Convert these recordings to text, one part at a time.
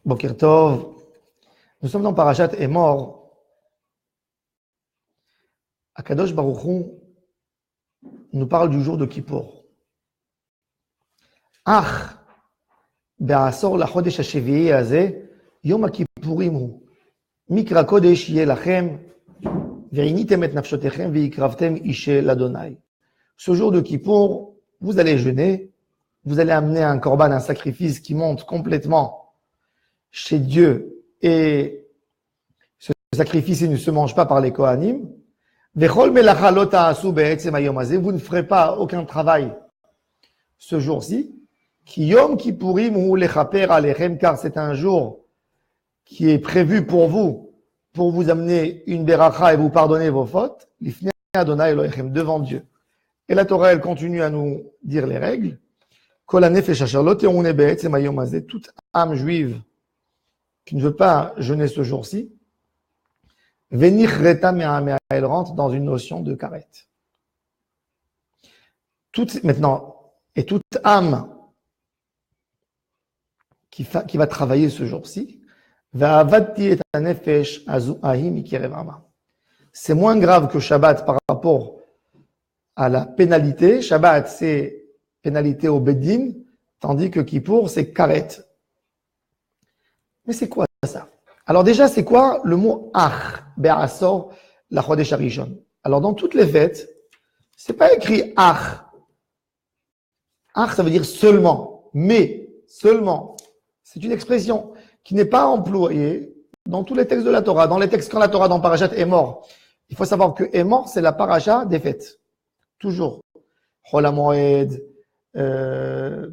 Boker Tov. Nous sommes dans Parashat Emor. Akadosh Baruch Hu nous parle du jour de Kippour. Ach, be'asor lachodesh hashevi'i hazeh, yom ha'kippurim hu. Mikra kodesh yeh lachem, ve'initem et nafshotechem ve'ikravtem ishe l'Adonai. Ce jour de Kippour, vous allez jeûner, vous allez amener un korban, un sacrifice qui monte complètement chez Dieu, et ce sacrifice il ne se mange pas par les Kohanim. Vous ne ferez pas aucun travail ce jour-ci. Car c'est un jour qui est prévu pour vous amener une beracha et vous pardonner vos fautes, devant Dieu. Et la Torah, elle continue à nous dire les règles. Toute âme juive qui ne veut pas jeûner ce jour-ci, elle rentre dans une notion de karet. Toute âme qui va travailler ce jour-ci, c'est moins grave que Shabbat par rapport à la pénalité. Shabbat, c'est pénalité au Beddin, tandis que Kippour, c'est karet. Mais c'est quoi ça? Alors déjà, c'est quoi le mot ach, be'asor, la chodesh harishon? Alors dans toutes les fêtes, c'est pas écrit ach. Ach, ça veut dire seulement, mais, seulement. C'est une expression qui n'est pas employée dans tous les textes de la Torah. Dans les textes, quand la Torah dans Parashat Emor, il faut savoir que Emor, c'est la paracha des fêtes. Toujours. Chol HaMoed,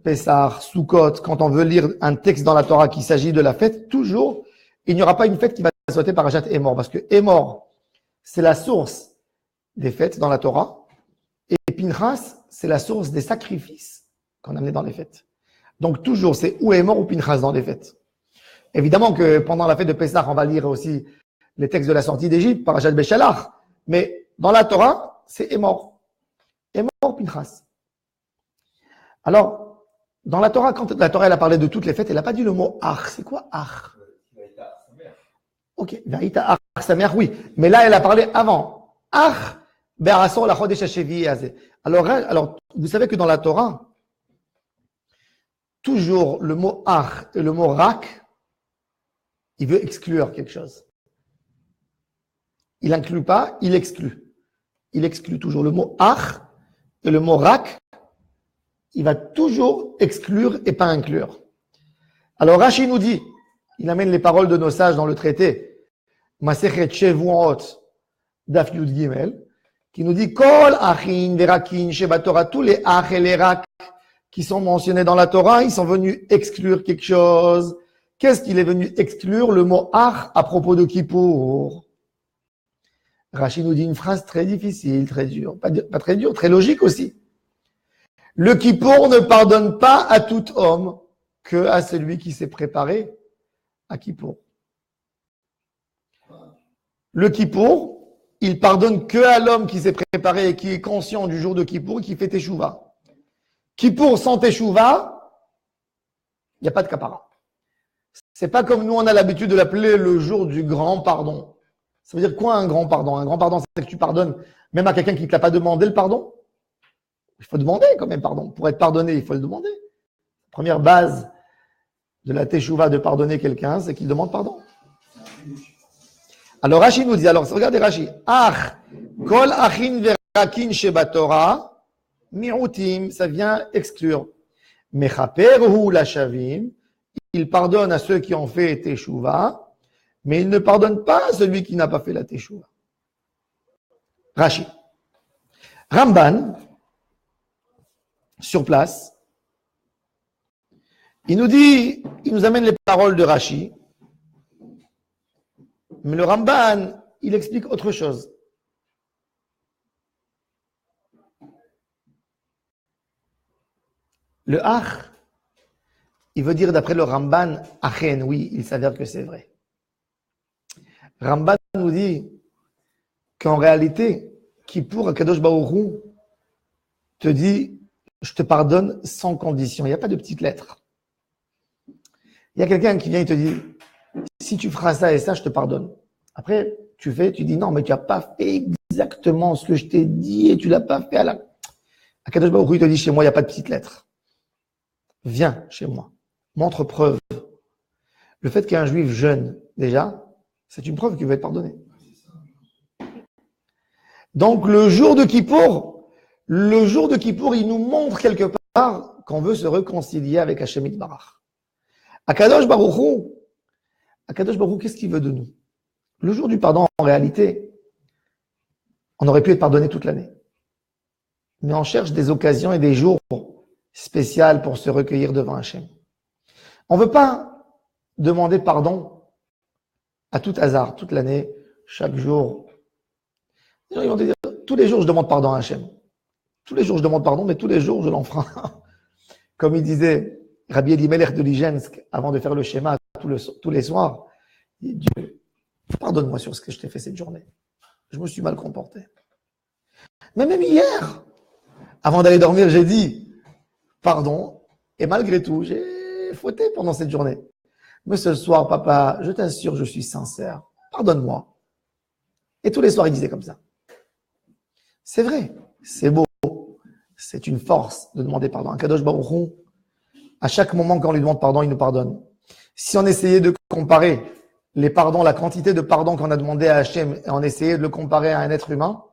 Pessah, Sukkot, quand on veut lire un texte dans la Torah qui s'agit de la fête, toujours, il n'y aura pas une fête qui va sauter Parashat Emor, parce que Emor, c'est la source des fêtes dans la Torah, et Pinchas, c'est la source des sacrifices qu'on amenait dans les fêtes. Donc toujours, c'est ou Emor ou Pinchas dans les fêtes. Évidemment que pendant la fête de Pessah, on va lire aussi les textes de la sortie d'Égypte, Parashat Beshalach, mais dans la Torah, c'est Emor. Emor, Pinchas. Alors, dans la Torah, quand la Torah elle a parlé de toutes les fêtes, elle n'a pas dit le mot ach. C'est quoi ach? Ok, Vaïta ach samer, oui. Mais là, elle a parlé avant. Ach, be'asor la chodesh hashevi'i hazeh. Alors, vous savez que dans la Torah, toujours le mot ach et le mot rak, il veut exclure quelque chose. Il inclut pas, il exclut. Il exclut toujours le mot ach et le mot rak. Il va toujours exclure et pas inclure. Alors Rashi nous dit, il amène les paroles de nos sages dans le traité, Masechet Shevuot Daf Yud Gimel, qui nous dit Kol achin verakin sheba Torah, tous les ach et les rak qui sont mentionnés dans la Torah, ils sont venus exclure quelque chose. Qu'est-ce qu'il est venu exclure? Le mot ach à propos de Kippour. Rashi nous dit une phrase très difficile, très dure, pas très dure, très logique aussi. Le Kippour ne pardonne pas à tout homme que à celui qui s'est préparé à Kippour. Le Kippour, il pardonne que à l'homme qui s'est préparé et qui est conscient du jour de Kippour et qui fait Teshuvah. Kippour sans Teshuvah, il n'y a pas de kapara. C'est pas comme nous on a l'habitude de l'appeler le jour du grand pardon. Ça veut dire quoi un grand pardon? Un grand pardon, c'est que tu pardonnes même à quelqu'un qui ne t'a pas demandé le pardon. Il faut demander quand même pardon. Pour être pardonné, il faut le demander. La première base de la teshuva de pardonner quelqu'un, c'est qu'il demande pardon. Alors Rashi nous dit, alors regardez Rashi. Ach, kol achin verakin sheba Torah, mi'utim, ça vient exclure. Mechaperhu lashavim, il pardonne à ceux qui ont fait teshuva, mais il ne pardonne pas à celui qui n'a pas fait la teshuva. Rashi. Ramban, sur place, il nous amène les paroles de Rashi, mais le Ramban, il explique autre chose. Le ach, il veut dire d'après le Ramban, achen, oui, il s'avère que c'est vrai. Ramban nous dit qu'en réalité, Kippour, Akadosh Baruch Hu te dit, je te pardonne sans condition. Il n'y a pas de petites lettres. Il y a quelqu'un qui vient et te dit, si tu feras ça et ça, je te pardonne. Après, tu dis non, mais tu n'as pas fait exactement ce que je t'ai dit et tu l'as pas fait à la... Akadosh Baruch Hu, il te dit, chez moi, il n'y a pas de petites lettres. Viens chez moi. Montre preuve. Le fait qu'un juif jeûne, déjà, c'est une preuve qu'il va être pardonné. Donc, le jour de Kippour, il nous montre quelque part qu'on veut se réconcilier avec Hashem Yitbarach. Akadosh Baruch Hu, qu'est-ce qu'il veut de nous? Le jour du pardon, en réalité, on aurait pu être pardonné toute l'année. Mais on cherche des occasions et des jours spéciaux pour se recueillir devant Hashem. On ne veut pas demander pardon à tout hasard, toute l'année, chaque jour. Les gens ils vont te dire, tous les jours je demande pardon à Hashem. Tous les jours je demande pardon, mais tous les jours je l'enfreins. Comme il disait Rabbi Elimelech de Lijensk, avant de faire le schéma tous les soirs, il dit, Dieu, pardonne-moi sur ce que je t'ai fait cette journée. Je me suis mal comporté. Mais même hier, avant d'aller dormir, j'ai dit pardon, et malgré tout, j'ai fauté pendant cette journée. Mais ce soir, papa, je t'assure, je suis sincère. Pardonne-moi. Et tous les soirs, il disait comme ça. C'est vrai, c'est beau, c'est une force de demander pardon. Kadosh Baruch Hu, à chaque moment quand on lui demande pardon, il nous pardonne. Si on essayait de comparer les pardons, la quantité de pardon qu'on a demandé à Hachem, et on essayait de le comparer à un être humain,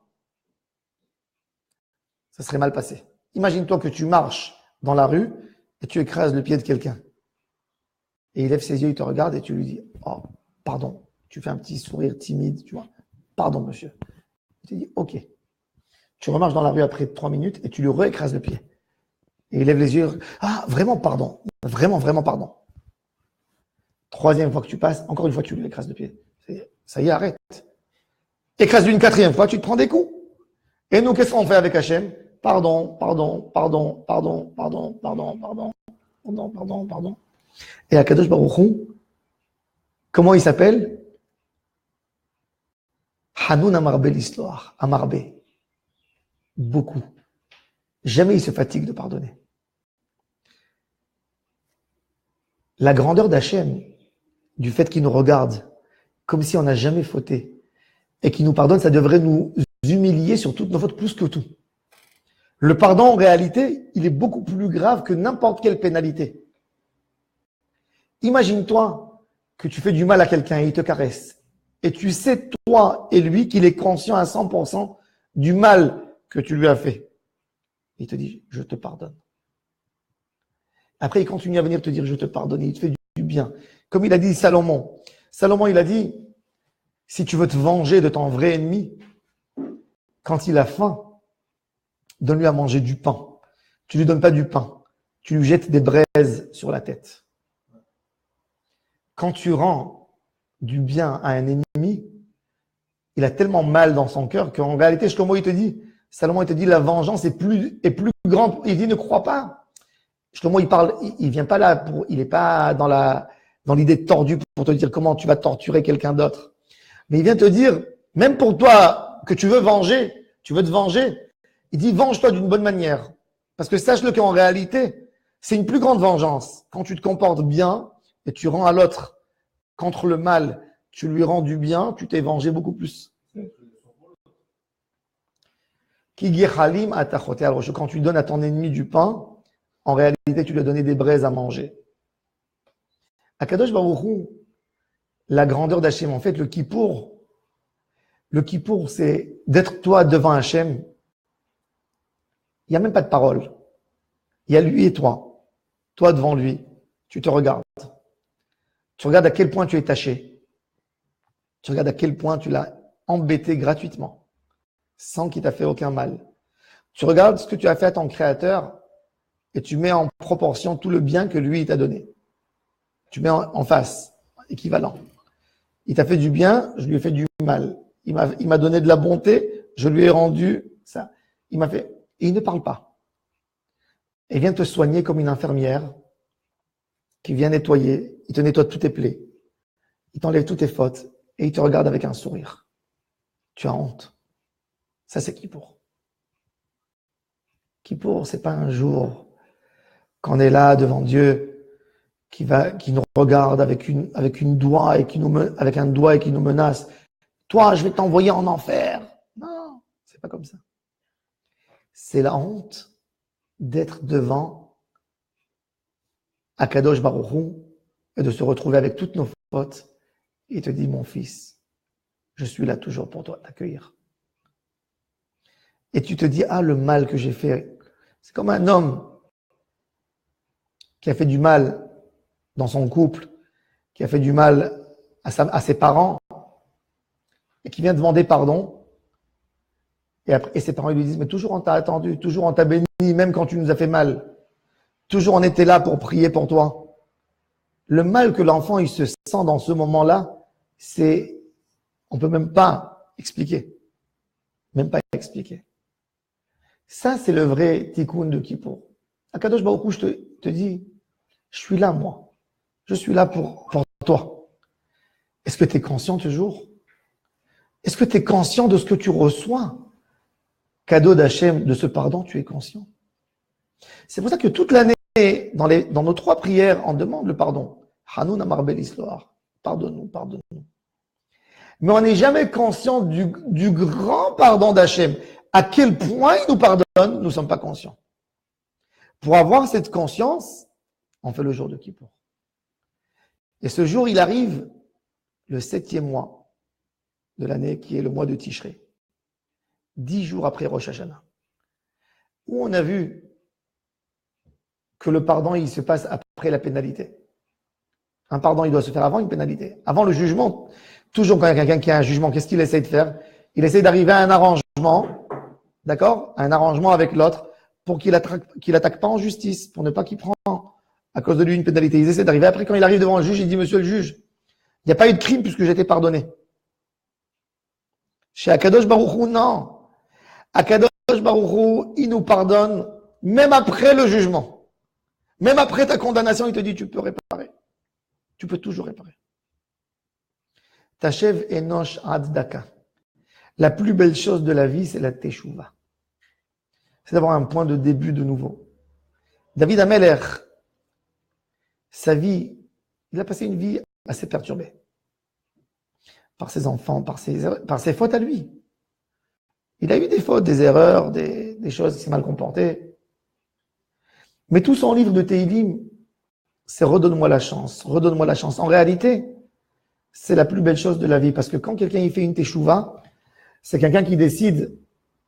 ça serait mal passé. Imagine-toi que tu marches dans la rue et tu écrases le pied de quelqu'un. Et il lève ses yeux, il te regarde et tu lui dis, oh, pardon. Tu fais un petit sourire timide, tu vois. Pardon, monsieur. Il te dit, ok. Tu remarches dans la rue après 3 minutes et tu lui réécrases le pied. Et il lève les yeux, ah, vraiment pardon. Vraiment, vraiment pardon. 3e fois que tu passes, encore une fois, tu lui écrases le pied. Ça y est, arrête. Écrase une 4e fois, tu te prends des coups. Et nous, qu'est-ce qu'on fait avec Hachem? Pardon, pardon, pardon, pardon, pardon, pardon, pardon, pardon, pardon, pardon. Et Akadosh Baruch Hu, comment il s'appelle? Hanoun Amarbe l'histoire. Amarbe. Beaucoup. Jamais il se fatigue de pardonner. La grandeur d'Hachem, du fait qu'il nous regarde comme si on n'a jamais fauté et qu'il nous pardonne, ça devrait nous humilier sur toutes nos fautes plus que tout. Le pardon, en réalité, il est beaucoup plus grave que n'importe quelle pénalité. Imagine-toi que tu fais du mal à quelqu'un et il te caresse. Et tu sais, toi et lui, qu'il est conscient à 100% du mal que tu lui as fait. Il te dit, je te pardonne. Après, il continue à venir te dire, je te pardonne. Il te fait du bien. Comme il a dit Salomon. Salomon, il a dit, si tu veux te venger de ton vrai ennemi, quand il a faim, donne-lui à manger du pain. Tu lui donnes pas du pain. Tu lui jettes des braises sur la tête. Quand tu rends du bien à un ennemi, il a tellement mal dans son cœur qu'en réalité, Shlomo, il te dit, Salomon, il te dit, la vengeance est plus grande. Il dit, ne crois pas. Shlomo, il vient pas là il est pas dans l'idée tordue pour te dire comment tu vas torturer quelqu'un d'autre. Mais il vient te dire, même pour toi, que tu veux te venger, il dit, venge-toi d'une bonne manière. Parce que sache-le qu'en réalité, c'est une plus grande vengeance. Quand tu te comportes bien et tu rends à l'autre contre le mal, tu lui rends du bien, tu t'es vengé beaucoup plus. Quand tu donnes à ton ennemi du pain, en réalité, tu lui as donné des braises à manger. Akadosh Baruch Hu, la grandeur d'Hachem, en fait, le Kippour, c'est d'être toi devant Hachem. Il n'y a même pas de parole. Il y a lui et toi. Toi devant lui. Tu te regardes. Tu regardes à quel point tu es taché. Tu regardes à quel point tu l'as embêté gratuitement, sans qu'il t'a fait aucun mal. Tu regardes ce que tu as fait à ton Créateur et tu mets en proportion tout le bien que lui t'a donné. Tu mets en face, équivalent. Il t'a fait du bien, je lui ai fait du mal. Il m'a donné de la bonté, je lui ai rendu ça. Il m'a fait... Et il ne parle pas. Il vient te soigner comme une infirmière qui vient nettoyer. Il te nettoie toutes tes plaies. Il t'enlève toutes tes fautes et il te regarde avec un sourire. Tu as honte. Ça, c'est Kippour. Kippour, c'est pas un jour qu'on est là devant Dieu qui nous regarde avec une doigt et avec un doigt et qui nous menace. Toi, je vais t'envoyer en enfer. Non, c'est pas comme ça. C'est la honte d'être devant Akadosh Baruch Hu et de se retrouver avec toutes nos fautes. Il te dit, mon fils, je suis là toujours pour toi, t'accueillir. Et tu te dis, ah, le mal que j'ai fait. C'est comme un homme qui a fait du mal dans son couple, qui a fait du mal à ses parents, et qui vient demander pardon. Et ses parents lui disent, mais toujours on t'a attendu, toujours on t'a béni, même quand tu nous as fait mal. Toujours on était là pour prier pour toi. Le mal que l'enfant il se sent dans ce moment-là, on peut même pas expliquer. Même pas expliquer. Ça, c'est le vrai tikkun de Kippour. Akadosh Baruch Hu, je te dis, je suis là, moi. Je suis là pour toi. Est-ce que tu es conscient toujours? Est-ce que tu es conscient de ce que tu reçois? Cadeau d'Hachem, de ce pardon, tu es conscient. C'est pour ça que toute l'année, dans nos 3 prières, on demande le pardon. Hanoun Amar Belisloar. Pardonne-nous, pardonne-nous. Mais on n'est jamais conscient du grand pardon d'Hachem. À quel point il nous pardonne, nous ne sommes pas conscients. Pour avoir cette conscience, on fait le jour de Kippour. Et ce jour, il arrive le 7e mois de l'année, qui est le mois de Tishrei. 10 jours après Rosh Hashanah. Où on a vu que le pardon, il se passe après la pénalité. Un pardon, il doit se faire avant une pénalité. Avant le jugement, toujours quand il y a quelqu'un qui a un jugement, qu'est-ce qu'il essaie de faire? Il essaie d'arriver à un arrangement, d'accord? Un arrangement avec l'autre pour qu'il attaque pas en justice, pour ne pas qu'il prend à cause de lui une pénalité. Ils essaient d'arriver. Après, quand il arrive devant le juge, il dit, monsieur le juge, il n'y a pas eu de crime puisque j'ai été pardonné. Chez Akadosh Baruch Hu, non. Akadosh Baruch Hu, il nous pardonne même après le jugement. Même après ta condamnation, il te dit, tu peux réparer. Tu peux toujours réparer. Tachev enosh ad daka. La plus belle chose de la vie, c'est la teshuva. C'est d'avoir un point de début de nouveau. David Ameler, sa vie, il a passé une vie assez perturbée. Par ses enfants, par ses fautes à lui. Il a eu des fautes, des erreurs, des choses qui s'est mal comportées. Mais tout son livre de Teilim, c'est redonne-moi la chance, redonne-moi la chance. En réalité, c'est la plus belle chose de la vie, parce que quand quelqu'un il fait une teshuva, c'est quelqu'un qui décide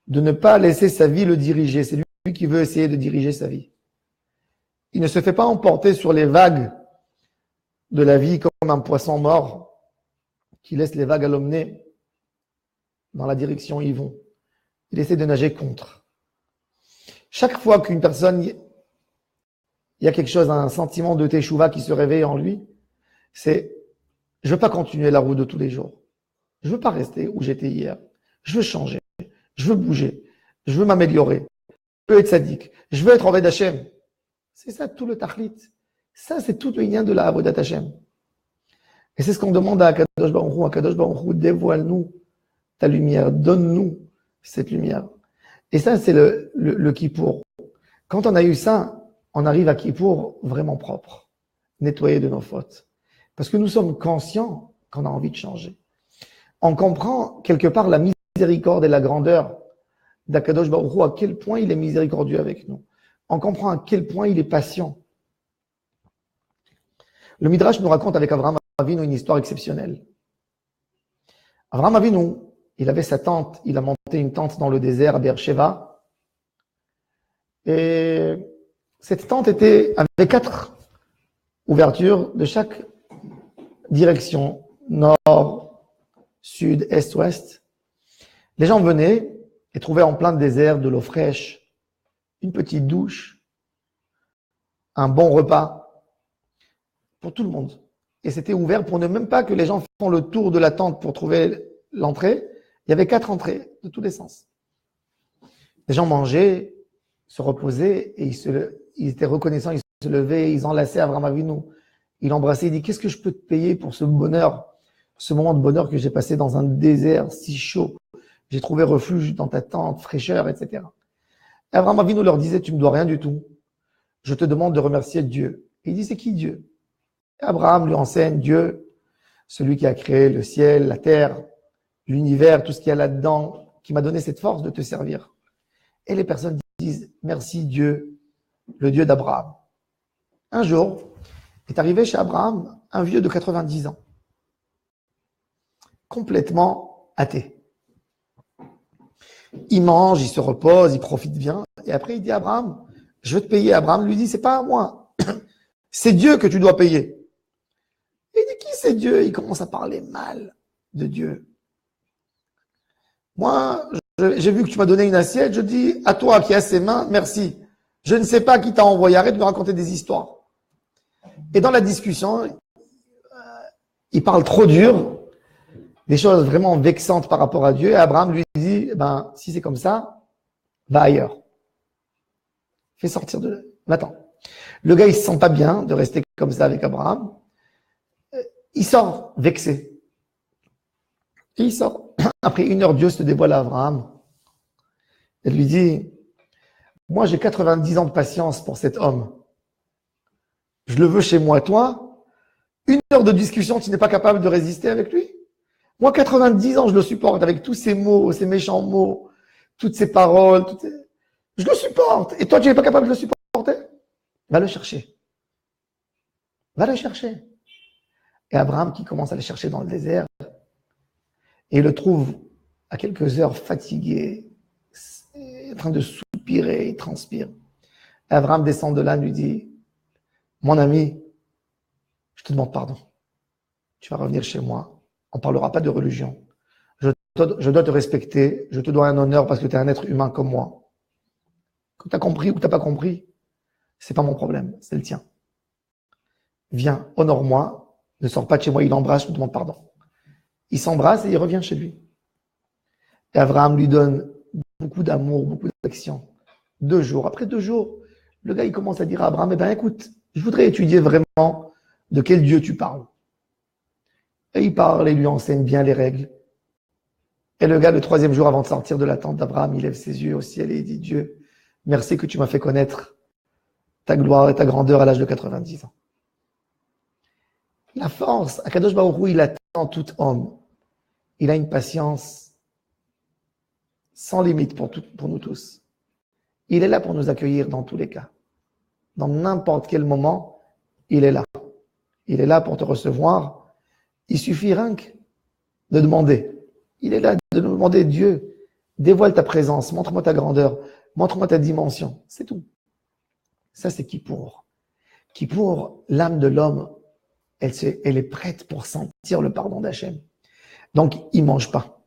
de ne pas laisser sa vie le diriger. C'est lui qui veut essayer de diriger sa vie. Il ne se fait pas emporter sur les vagues de la vie comme un poisson mort qui laisse les vagues à l'emmener dans la direction où ils vont. Il essaie de nager contre. Chaque fois qu'une personne, il y a quelque chose, un sentiment de teshuva qui se réveille en lui, c'est « je veux pas continuer la route de tous les jours. Je veux pas rester où j'étais hier. Je veux changer. Je veux bouger. Je veux m'améliorer. Je veux être sadique. Je veux être en Hashem. » C'est ça tout le tachlit. Ça, c'est tout le lien de la Avodat Hashem. Et c'est ce qu'on demande à Akadosh Baruch Hu. Akadosh Baruch Hu, dévoile-nous ta lumière. Donne-nous cette lumière. Et ça, c'est le Kippour. Quand on a eu ça, on arrive à Kippour vraiment propre, nettoyé de nos fautes. Parce que nous sommes conscients qu'on a envie de changer. On comprend quelque part la miséricorde et la grandeur d'Akadosh Baruch Hu, à quel point il est miséricordieux avec nous. On comprend à quel point il est patient. Le Midrash nous raconte avec Avraham Avinu une histoire exceptionnelle. Avraham Avinu, il avait sa tente, il a monté une tente dans le désert à Beersheba. Et cette tente avait 4 ouvertures de chaque direction, nord, sud, est, ouest. Les gens venaient et trouvaient en plein désert de l'eau fraîche, une petite douche, un bon repas pour tout le monde. Et c'était ouvert pour ne même pas que les gens font le tour de la tente pour trouver l'entrée. Il y avait 4 entrées de tous les sens. Les gens mangeaient, se reposaient et ils étaient reconnaissants, ils se levaient, ils enlaçaient Avraham Avinu. Il embrassait, il dit, qu'est-ce que je peux te payer pour ce bonheur, ce moment de bonheur que j'ai passé dans un désert si chaud. J'ai trouvé refuge dans ta tente, fraîcheur, etc. Avraham Avinu leur disait, tu me dois rien du tout. Je te demande de remercier Dieu. Et il dit, c'est qui Dieu? Et Abraham lui enseigne Dieu, celui qui a créé le ciel, la terre, l'univers, tout ce qu'il y a là-dedans, qui m'a donné cette force de te servir. Et les personnes disent merci Dieu, le Dieu d'Abraham. Un jour, est arrivé chez Abraham un vieux de 90 ans, complètement athée. Il mange, il se repose, il profite bien. Et après, il dit à Abraham, je vais te payer. Abraham lui dit, c'est pas à moi. C'est Dieu que tu dois payer. Et il dit, qui c'est Dieu? Il commence à parler mal de Dieu. Moi, j'ai vu que tu m'as donné une assiette. Je dis à toi qui as ses mains, merci. Je ne sais pas qui t'a envoyé. Arrête de me raconter des histoires. Et dans la discussion, il parle trop dur, des choses vraiment vexantes par rapport à Dieu. Et Abraham lui dit, ben, si c'est comme ça, va ailleurs. Fais sortir de là. Va-t'en. Le gars, il se sent pas bien de rester comme ça avec Abraham. Il sort vexé. Et il sort. Après 1 heure, Dieu se dévoile à Abraham. Elle lui dit, moi, j'ai 90 ans de patience pour cet homme. Je le veux chez moi. Toi, 1 heure de discussion, tu n'es pas capable de résister avec lui? Moi, 90 ans, je le supporte avec tous ces mots, ces méchants mots, toutes ces paroles. Je le supporte. Et toi, tu n'es pas capable de le supporter? Va le chercher. Va le chercher. Et Abraham qui commence à le chercher dans le désert, et il le trouve à quelques heures fatigué, en train de soupirer, il transpire. Et Abraham descend de là, lui dit, mon ami, je te demande pardon. Tu vas revenir chez moi. On ne parlera pas de religion. Je dois te respecter. Je te dois un honneur parce que tu es un être humain comme moi. Que tu as compris ou que tu n'as pas compris, c'est pas mon problème, c'est le tien. Viens, honore-moi. Ne sors pas de chez moi. Il embrasse, je te demande pardon. Il s'embrasse et il revient chez lui. Et Abraham lui donne beaucoup d'amour, beaucoup d'affection. 2 jours. Après 2 jours, le gars, il commence à dire à Abraham, eh ben, écoute, je voudrais étudier vraiment de quel Dieu tu parles. Et il parle et lui enseigne bien les règles. Et le gars, le 3e jour avant de sortir de la tente d'Abraham, il lève ses yeux au ciel et il dit, Dieu, merci que tu m'as fait connaître ta gloire et ta grandeur à l'âge de 90 ans. La force, Akadosh Baruch Hu, il attend tout homme. Il a une patience sans limite pour nous tous. Il est là pour nous accueillir dans tous les cas. Dans n'importe quel moment, il est là. Il est là pour te recevoir. Il suffit rien que de demander. Il est là de nous demander, Dieu, dévoile ta présence, montre-moi ta grandeur, montre-moi ta dimension. C'est tout. Ça, c'est Kippour. Kippour, l'âme de l'homme, elle est prête pour sentir le pardon d'Hachem. Donc, il ne mange pas.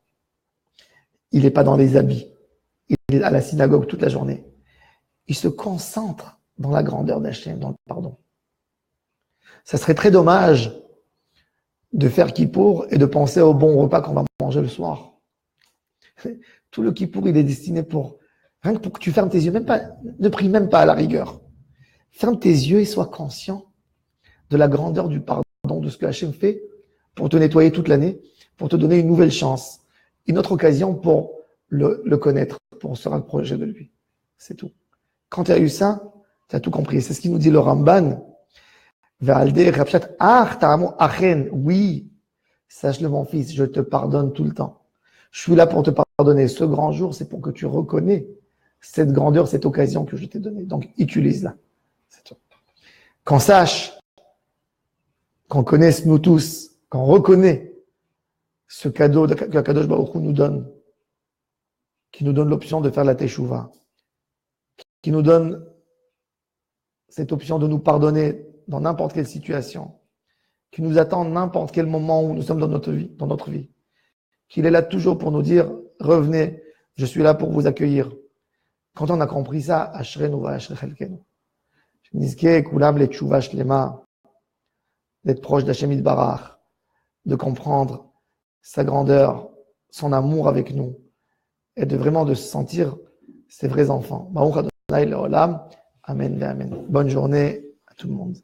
Il n'est pas dans les habits. Il est à la synagogue toute la journée. Il se concentre dans la grandeur d'Hachem, dans le pardon. Ça serait très dommage de faire Kippour et de penser au bon repas qu'on va manger le soir. Tout le Kippour, il est destiné rien que pour que tu fermes tes yeux, même pas, ne prie même pas à la rigueur. Ferme tes yeux et sois conscient de la grandeur du pardon, de ce que Hachem fait pour te nettoyer toute l'année, pour te donner une nouvelle chance, une autre occasion pour le connaître, pour se rapprocher de lui. C'est tout. Quand tu as eu ça, tu as tout compris. C'est ce qu'il nous dit le Ramban. Oui, sache-le mon fils, je te pardonne tout le temps. Je suis là pour te pardonner. Ce grand jour, c'est pour que tu reconnais cette grandeur, cette occasion que je t'ai donnée. Donc, utilise-la. C'est tout. Qu'on sache, qu'on connaisse nous tous, qu'on reconnaît ce cadeau que Kadosh Baruch Hu nous donne, qui nous donne l'option de faire la Teshuvah, qui nous donne cette option de nous pardonner dans n'importe quelle situation, qui nous attend n'importe quel moment où nous sommes dans notre vie, qu'il est là toujours pour nous dire, revenez, je suis là pour vous accueillir. Quand on a compris ça, Ashrenu va Ashre Chelkenu. Nizke Kulam le Teshuvah Shlema, d'être proche d'Hashem Yitbarach, de comprendre sa grandeur, son amour avec nous, et de vraiment de se sentir ses vrais enfants. Baruch Adonai Leolam. Amen ve Amen. Bonne journée à tout le monde.